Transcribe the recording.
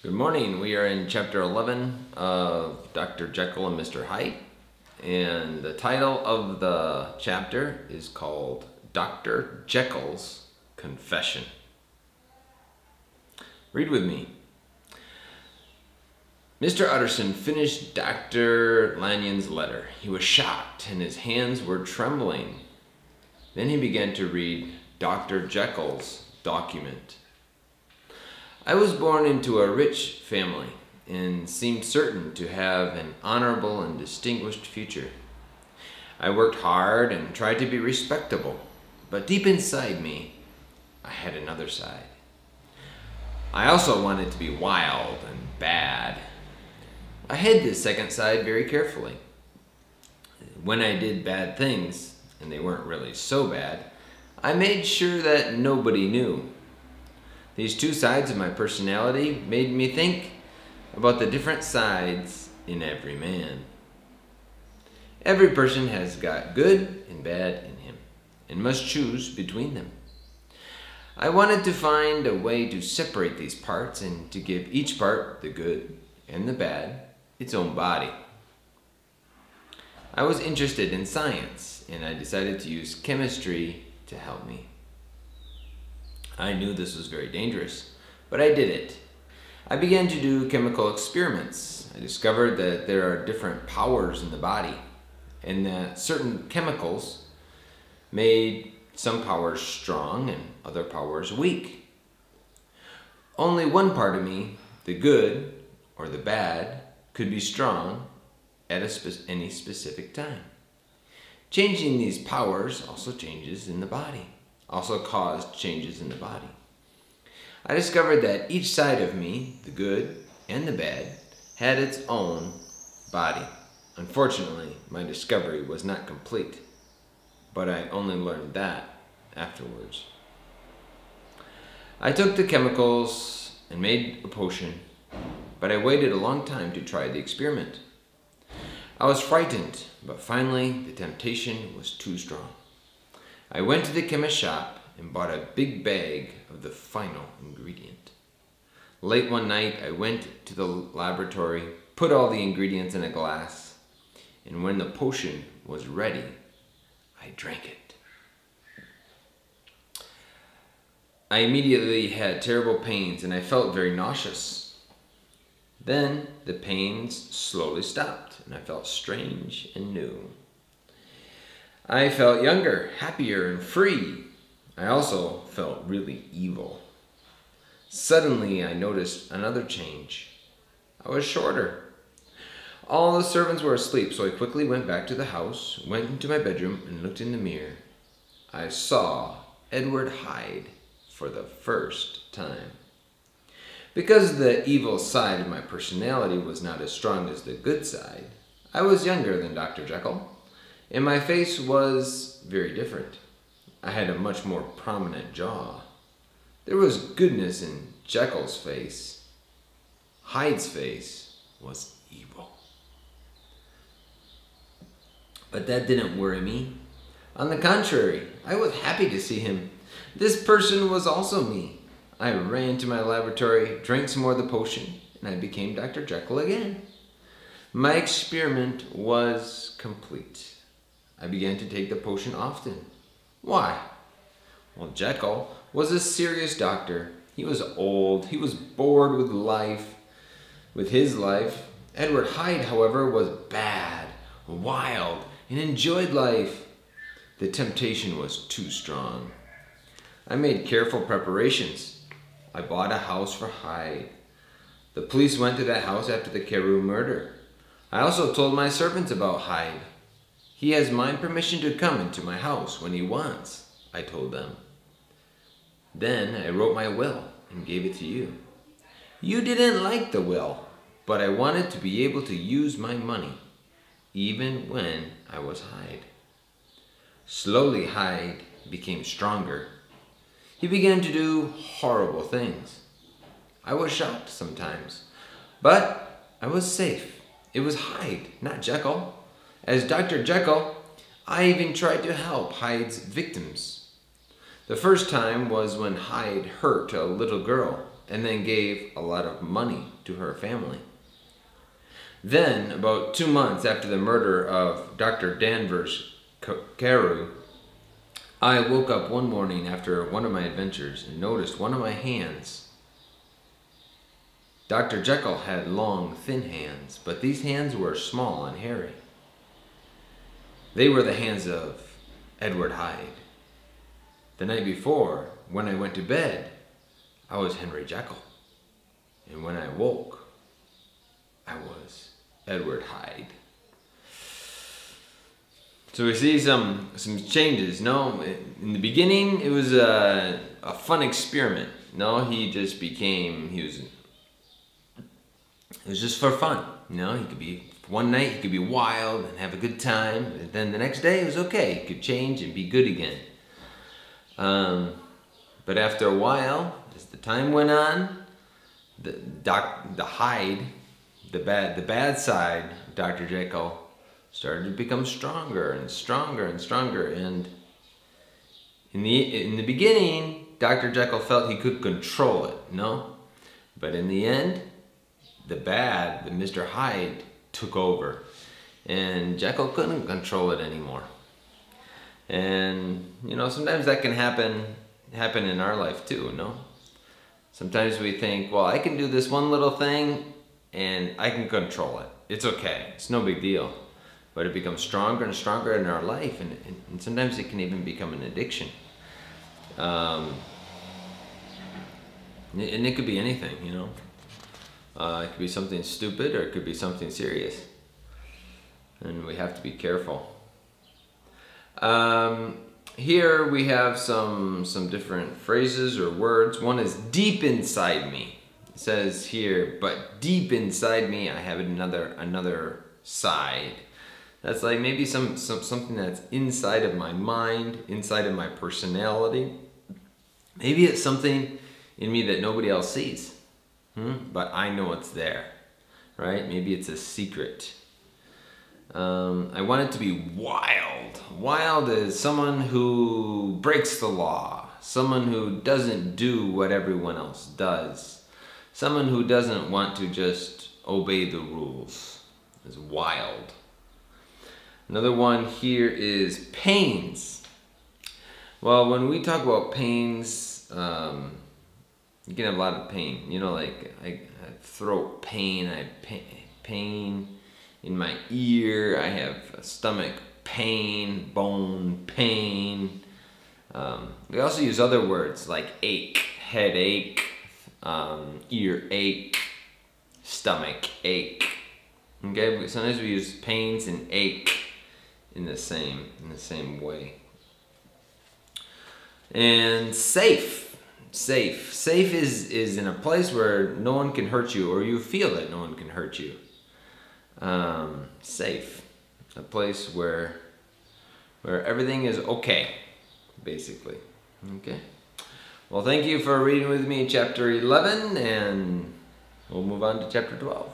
Good morning. We are in chapter 11 of Dr. Jekyll and Mr. Hyde. And the title of the chapter is called Dr. Jekyll's Confession. Read with me. Mr. Utterson finished Dr. Lanyon's letter. He was shocked and his hands were trembling. Then he began to read Dr. Jekyll's document. I was born into a rich family and seemed certain to have an honorable and distinguished future. I worked hard and tried to be respectable, but deep inside me, I had another side. I also wanted to be wild and bad. I hid this second side very carefully. When I did bad things, and they weren't really so bad, I made sure that nobody knew. These two sides of my personality made me think about the different sides in every man. Every person has got good and bad in him and must choose between them. I wanted to find a way to separate these parts and to give each part, the good and the bad, its own body. I was interested in science and I decided to use chemistry to help me. I knew this was very dangerous, but I did it. I began to do chemical experiments. I discovered that there are different powers in the body, and that certain chemicals made some powers strong and other powers weak. Only one part of me, the good or the bad, could be strong at any specific time. Changing these powers also changes in the body. Also caused changes in the body. I discovered that each side of me, the good and the bad, had its own body. Unfortunately, my discovery was not complete, but I only learned that afterwards. I took the chemicals and made a potion, but I waited a long time to try the experiment. I was frightened, but finally the temptation was too strong. I went to the chemist's shop and bought a big bag of the final ingredient. Late one night, I went to the laboratory, put all the ingredients in a glass, and when the potion was ready, I drank it. I immediately had terrible pains and I felt very nauseous. Then the pains slowly stopped and I felt strange and new. I felt younger, happier, and free. I also felt really evil. Suddenly, I noticed another change. I was shorter. All the servants were asleep, so I quickly went back to the house, went into my bedroom, and looked in the mirror. I saw Edward Hyde for the first time. Because the evil side of my personality was not as strong as the good side, I was younger than Dr. Jekyll. And my face was very different. I had a much more prominent jaw. There was goodness in Jekyll's face. Hyde's face was evil. But that didn't worry me. On the contrary, I was happy to see him. This person was also me. I ran to my laboratory, drank some more of the potion, and I became Dr. Jekyll again. My experiment was complete. I began to take the potion often. Why? Well, Jekyll was a serious doctor. He was old. He was bored with life, with his life. Edward Hyde, however, was bad, wild, and enjoyed life. The temptation was too strong. I made careful preparations. I bought a house for Hyde. The police went to that house after the Carew murder. I also told my servants about Hyde. He has my permission to come into my house when he wants, I told them. Then I wrote my will and gave it to you. You didn't like the will, but I wanted to be able to use my money, even when I was Hyde. Slowly, Hyde became stronger. He began to do horrible things. I was shocked sometimes, but I was safe. It was Hyde, not Jekyll. As Dr. Jekyll, I even tried to help Hyde's victims. The first time was when Hyde hurt a little girl and then gave a lot of money to her family. Then, about 2 months after the murder of Dr. Danvers Carew, I woke up one morning after one of my adventures and noticed one of my hands. Dr. Jekyll had long, thin hands, but these hands were small and hairy. They were the hands of Edward Hyde. The night before, when I went to bed, I was Henry Jekyll. And when I woke, I was Edward Hyde. So we see some changes. No, in the beginning, it was a fun experiment. No, it was just for fun. You know, he could be, one night he could be wild and have a good time, and then the next day it was okay. He could change and be good again. But after a while, as the time went on, the Hyde, the bad side of Dr. Jekyll started to become stronger and stronger and stronger. And in the beginning, Dr. Jekyll felt he could control it, no? But in the end, the Mr. Hyde took over, and Jekyll couldn't control it anymore. And you know, sometimes that can happen in our life too, no? Sometimes we think, well, I can do this one little thing and I can control it. It's okay, it's no big deal. But it becomes stronger and stronger in our life, and sometimes it can even become an addiction. And it could be anything, you know? It could be something stupid, or it could be something serious. And we have to be careful. Here we have some different phrases or words. One is deep inside me. It says here, but deep inside me I have another side. That's like maybe something that's inside of my mind, inside of my personality. Maybe it's something in me that nobody else sees, but I know it's there, right? Maybe it's a secret. I want it to be wild. Wild is someone who breaks the law, someone who doesn't do what everyone else does, someone who doesn't want to just obey the rules. Is wild. Another one here is pains. Well, when we talk about pains, you can have a lot of pain. You know, like I have throat pain, I have pain in my ear, I have stomach pain, bone pain. We also use other words like ache, headache, ear ache, stomach ache. Okay, sometimes we use pains and ache in the same way. And safe. Safe is in a place where no one can hurt you, or you feel that no one can hurt you. Safe, a place where everything is okay, basically. Okay. Well, thank you for reading with me chapter 11, and we'll move on to chapter 12.